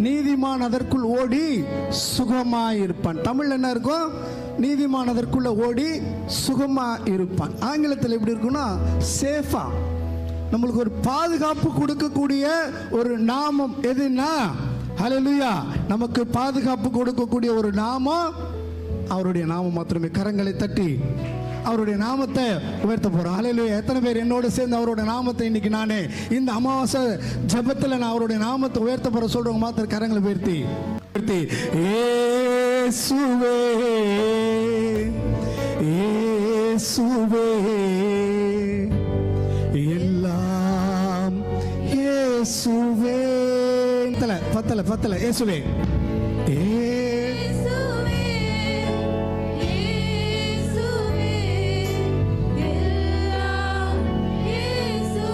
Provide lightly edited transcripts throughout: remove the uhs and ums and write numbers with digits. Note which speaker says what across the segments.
Speaker 1: நீதிமான் அதற்குள் ஓடி சுகமாயிருப்பான். தமிழ் என்ன இருக்கும்? நீதிமான் அதற்குள்ள ஓடி சுகமா இருப்பான். ஆங்கிலத்தில் எப்படி இருக்குன்னா சேஃபா, நம்மளுக்கு ஒரு பாதுகாப்பு கொடுக்கக்கூடிய ஒரு நாமம் எதுன்னா, ஹல்லேலூயா, நமக்கு பாதுகாப்பு கொடுக்கக்கூடிய ஒரு நாமம் அவருடைய நாமம் மாத்திரமே. கரங்களை தட்டி அவருடைய நாமத்தை உயர்த்த போறோம். ஹல்லேலூயா. எத்தனை பேர் என்னோட சேர்ந்து அவருடைய நாமத்தை இன்னைக்கு நானே இந்த அமாவாசை ஜெபத்தில் நான் அவருடைய நாமத்தை உயர்த்த போற சொல்றவங்க மாத்திரம் கரங்களை உயர்த்தி இயேசுவே இயேசுவே எல்லாம் இயேசுவே. பத்தல பத்தல இயேசுவே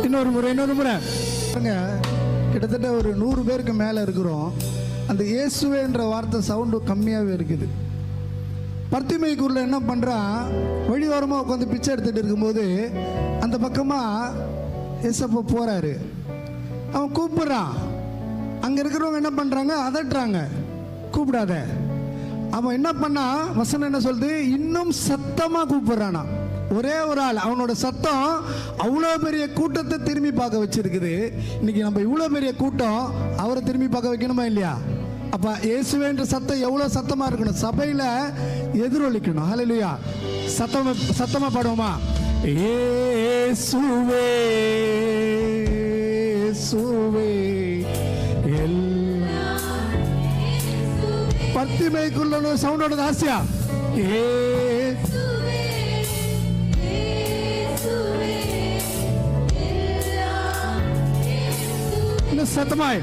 Speaker 1: இன்னொரு முறை கிட்டத்தட்ட ஒரு 100 பேருக்கு மேல இருக்கிறோம். அந்த இயேசுவேன்ற வார்த்தை சவுண்டு கம்மியாவே இருக்குது. பர்த்திமைக்குள்ள என்ன பண்றான், வழியோரமா உட்காந்து பிச்சை எடுத்துட்டு இருக்கும்போது அந்த பக்கமா ஏசப்பா போறாரு. அவன் கூப்பிடுறான். அங்க இருக்கிறவங்க என்ன பண்றாங்க, அதட்டுறாங்க, கூப்பிடாத. அவன் என்ன பண்ணா, வசனம் என்ன சொல்லுது, இன்னும் சத்தமா கூப்பிடுறானா. ஒரே ஒரு ஆள், அவனோட சத்தம் அவ்வளோ பெரிய கூட்டத்தை திரும்பி பார்க்க வச்சிருக்குது. இன்னைக்கு நம்ம இவ்வளோ பெரிய கூட்டம் அவரை திரும்பி பார்க்க வைக்கணுமா இல்லையா? அப்ப இயேசுவேன்ற சத்தம் எவ்வளவு சத்தமா இருக்கணும், சபையில எதிரொலிக்கணும். ஹல்லேலூயா. சத்தமா பாடுவோமா? இயேசுவே இயேசுவே பர்த்திமைக்குள்ள சவுண்டோட ஆசையா சத்தமாய்